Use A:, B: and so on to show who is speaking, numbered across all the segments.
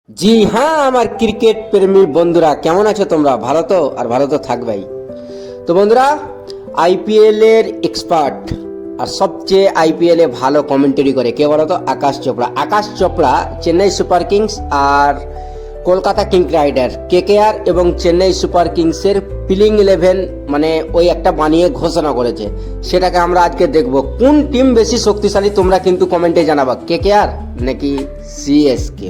A: জি হ্যাঁ, আমার ক্রিকেট প্রেমী বন্ধুরা কেমন আছো তোমরা? ভালো তো? আর ভালো তো থাকবেই। তো বন্ধুরা, আইপিএল এর এক্সপার্ট আর সবচেয়ে আইপিএল এ ভালো কমেন্টারি করে কে বলো তো? আকাশ চোপড়া। আকাশ চোপড়া চেন্নাই সুপার কিংস আর কলকাতা কিং রাইডার কেকেআর এবং চেন্নাই সুপার কিংসের প্লেইং 11 মানে ওই একটা বানিয়ে ঘোষণা করেছে। সেটাকে আমরা আজকে দেখব। কোন টিম বেশি শক্তিশালী তোমরা কিন্তু কমেন্টে জানাবা, কেকেআর নাকি সিএসকে।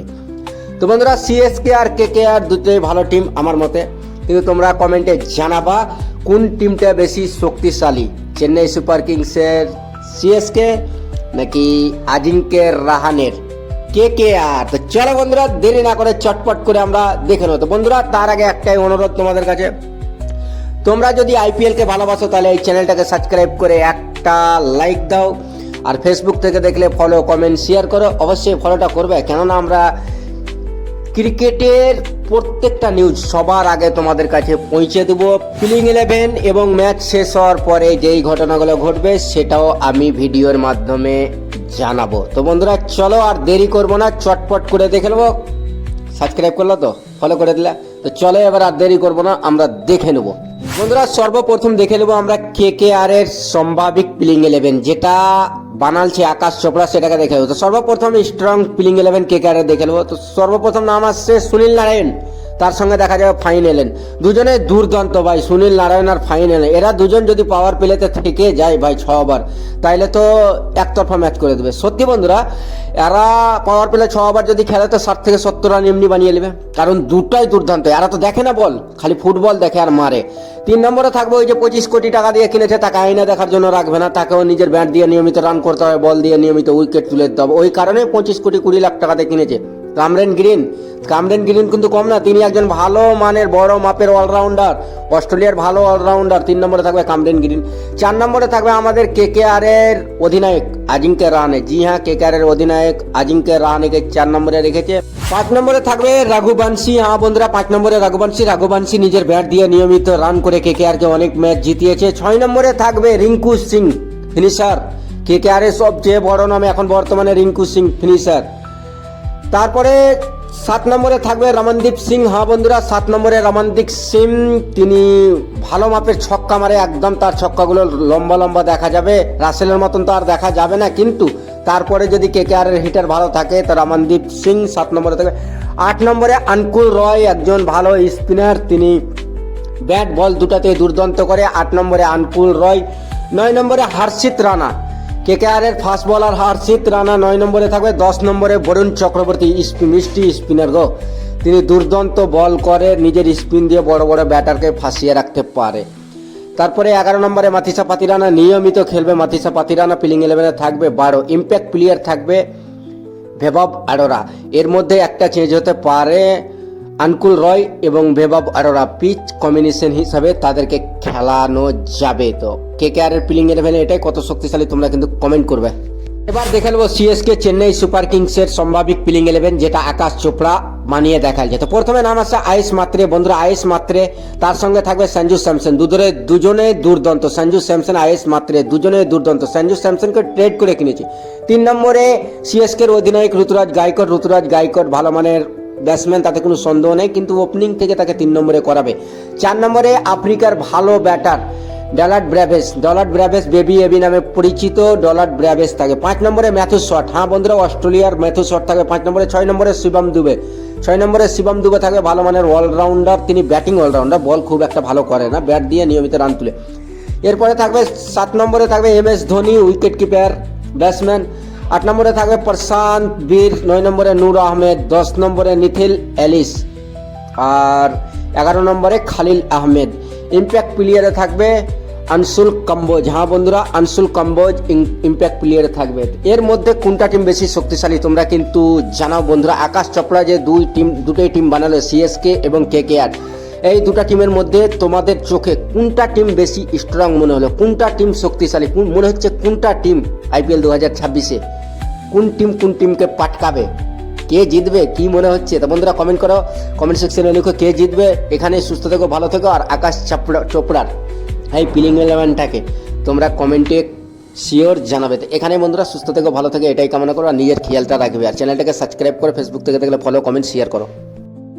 A: তো বন্ধুরা, সিএসকে আর কেকেআর দুটোই ভালো টিম আমার মতে, কিন্তু তোমরা কমেন্টে জানাবা কোন টিমটা বেশি শক্তিশালী, চেন্নাই সুপার কিংসের সিএসকে নাকি আজিঙ্ক্য রাহানের কেকেআর। তো চলো বন্ধুরা, দেরি না করে চটপট করে আমরা দেখে নেব। তো বন্ধুরা, তার আগে একটাই অনুরোধ তোমাদের কাছে, তোমরা যদি আইপিএলকে ভালোবাসো তাহলে এই চ্যানেলটাকে সাবস্ক্রাইব করে একটা লাইক দাও, আর ফেসবুক থেকে দেখলে ফলো কমেন্ট শেয়ার করো। অবশ্যই ফলোটা করবে, কেননা আমরা ক্রিকেটের প্রত্যেকটা নিউজ সবার আগে তোমাদের কাছে পৌঁছে দেবো। প্লেইং 11 এবং ম্যাচ শেষ হওয়ার পরে যেই ঘটনাগুলো ঘটবে সেটাও আমি ভিডিওর মাধ্যমে জানাবো। তো বন্ধুরা চলো, আর দেরি করবো না, চটপট করে দেখে নেবো। সাবস্ক্রাইব করলো তো, ফলো করে দিলে তো চলো, এবার আর দেরি করবো না, আমরা দেখে নেবো। বন্ধুরা, সর্বপ্রথম দেখে নেবো আমরা কেকেআর এর সম্ভাবিক প্লেইং 11, যেটা বানালছে আকাশ চোপড়া, সেটাকে দেখে নেবো। তো সর্বপ্রথম স্ট্রং প্লেইং 11 কেকেআর এর দেখে নেবো। তো সর্বপ্রথম নাম আসছে সুনীল নারায়ণ, তার সঙ্গে দেখা যাবে ফাইন এলেন। দুজনে দুর্দান্ত ভাই, সুনীল নারায়ণ আর ফাইন এলেন। এরা দুজন যদি পাওয়ার প্লেতে থেকে যায় ভাই 6 ওভার, তাইলে তো একতরফা ম্যাচ করে দেবে। সত্যি বন্ধুরা, এরা পাওয়ার প্লে 6 ওভার যদি খেলে তো 60 থেকে 70 রান এমনি বানিয়ে নেবে, কারণ দুটাই দুর্দান্ত। এরা তো দেখে না বল, খালি ফুটবল দেখে আর মারে। 3 নম্বরে থাকবে ওই যে 25 কোটি টাকা দিয়ে কিনেছে, তাকে আয়না দেখার জন্য রাখবে না, তাকেও নিজের ব্যাট দিয়ে নিয়মিত রান করতে হবে, বল দিয়ে নিয়মিত উইকেট তুলে দিতে হবে। ওই কারণে 25 কোটি 20 লাখ টাকাতে কিনেছে। কামরেন গ্রিন কিন্তু কম না, তিনি একজন ভালো মানের বড় মাপের অলরাউন্ডার, অস্ট্রেলিয়ার ভালো অলরাউন্ডার। 3 নম্বরে থাকবে কামরেন গ্রিন। 4 নম্বরে থাকবে আমাদের কেকেআর এর অধিনায়ক আজিঙ্ক্য রাহানে। জি হ্যাঁ, কেকেআর এর অধিনায়ক আজিঙ্ক্য রাহানেকে 4 নম্বরে রেখেছে। 5 নম্বরে থাকবে রঘুবংশী। হ্যাঁ বন্ধুরা, 5 নম্বরে রঘুবংশী নিজের ব্যাট দিয়ে নিয়মিত রান করে কেকেআর কে অনেক ম্যাচ জিতিয়েছে। 6 নম্বরে থাকবে রিঙ্কু সিং, ফিনিশার। কেকেআর এর সবচেয়ে বড় নাম এখন বর্তমানে রিঙ্কু সিং, ফিনিশার। তারপরে 7 নম্বরে থাকবে রমনদীপ সিং। হ্যাঁ বন্ধুরা, 7 নম্বরে রমনদীপ সিং, তিনি ভালো মাপের ছক্কা মারে, একদম তার ছক্কাগুলো লম্বা লম্বা দেখা যাবে। রাসেলের মতন তো আর দেখা যাবে না, কিন্তু তারপরে যদি কেকেআর এর হিটার ভালো থাকে তো রমনদীপ সিং 7 নম্বরে থাকবে। 8 নম্বরে আনকুল রয়, একজন ভালো স্পিনার, তিনি ব্যাট বল দুটাতে দুর্দান্ত করে। 8 নম্বরে আনকুল রয়। 9 নম্বরে হর্ষিত রানা, কেকেআর এর ফাস্ট বলার হর্ষিত রানা 9 নম্বরে থাকবে। 10 নম্বরে বরুণ চক্রবর্তী, মিষ্টি স্পিনার গো, তিনি দুর্দান্ত বল করে, নিজের স্পিন দিয়ে বড় বড় ব্যাটারকে ফাঁসিয়ে রাখতে পারে। তারপরে 11 নম্বরে মাথিসা পাতিরানা, নিয়মিত খেলবে মাথিসা পাতিরানা, প্লেইং 11 থাকবে। 12 ইম্প্যাক্ট প্লেয়ার থাকবে ভেবব আরোরা। এর মধ্যে একটা চেঞ্জ হতে পারে, আনকুল রয় এবং ভেবব আরোরা পিচ কম্বিনেশন হিসাবে তাদেরকে খেলানো যাবে। তো কেকেআর এর প্লেইং 11 এটাই কত শক্তিশালী তোমরা কিন্তু কমেন্ট করবে। এবার দেখে নেবো সিএসকে চেন্নাই সুপার কিংসের সম্ভাবিক প্লেইং 11, যেটা আকাশ চোপড়া বানিয়ে দেখাচ্ছে। তো প্রথমে নাম আছে আয়েশ মাত্রে। বন্ধুরা, আয়েশ মাত্রে, তার সঙ্গে থাকবে সঞ্জু স্যামসন। দুজনে দুর্দান্ত, সঞ্জু স্যামসন আয়েশ মাত্রে দুজনে দুর্দান্ত। সঞ্জু স্যামসনকে ট্রেড করে কিনেছে। 3 নম্বরে সিএসকে এর অধিনায়ক ঋতুরাজ গায়কোয়াড় ভালো মানের ব্যাটসম্যান, তাতে কোনো সন্দেহ নেই, কিন্তু ওপেনিং থেকে তাকে 3 নম্বরে করাবে। 4 নম্বরে আফ্রিকার ভালো ব্যাটার ডলার্ড ব্র্যাভেস, বেবি এবি নামে পরিচিত ডলার্ড ব্র্যাভেস থাকে। 5 নম্বরে ম্যাথু শট। হ্যাঁ বন্ধুরা, অস্ট্রেলিয়ার ম্যাথু শট থাকে 5 নম্বরে। 6 নম্বরে শিবম দুবে থাকবে ভালো মানের অলরাউন্ডার, তিনি ব্যাটিং অলরাউন্ডার, বল খুব একটা ভালো করে না, ব্যাট দিয়ে নিয়মিত রান তুলে। এরপরে থাকবে 7 নম্বরে থাকবে MS Dhoni, wicket keeper batsman. 8 নম্বরে থাকবে প্রশান্ত বীর। 9 নম্বরে নূর আহমেদ। 10 নম্বরে নিথিল এলিস, আর 11 নম্বরে খালিল আহমেদ। ইম্প্যাক্ট প্লেয়ারে থাকবে আনসুল কম্বোজ। হ্যাঁ বন্ধুরা, আনসুল কম্বোজ ইম্প্যাক্ট প্লেয়ারে থাকবে। এর মধ্যে কোনটা টিম বেশি শক্তিশালী তোমরা কিন্তু জানাও বন্ধুরা। আকাশ চোপড়া যে দুটোই টিম বানালো, সিএসকে এবং কেকেআর, এই দুটা টিমের মধ্যে তোমাদের চোখে কোনটা টিম বেশি স্ট্রং মনে হলো, কোনটা টিম শক্তিশালী মনে হচ্ছে, কোনটা টিম আইপিএল 2026-এ কোন টিমকে পাটকাবে, কে জিতবে, কি মনে হচ্ছে? তো বন্ধুরা কমেন্ট করো, কমেন্ট সেকশনে লিখো কে জিতবে। এখানে সুস্থ থেকো, ভালো থেকো, আর আকাশ চোপড়ার এই প্লেইং 11টাকে তোমরা কমেন্টে শিওর জানাবে। তো এখানে বন্ধুরা সুস্থ থেকে ভালো থেকে এটাই কামনা করো, আর নিজের খেয়ালটা রাখবে, আর চ্যানেলটাকে সাবস্ক্রাইব করে ফেসবুক থেকে দেখলে ফলো কমেন্ট শেয়ার করো।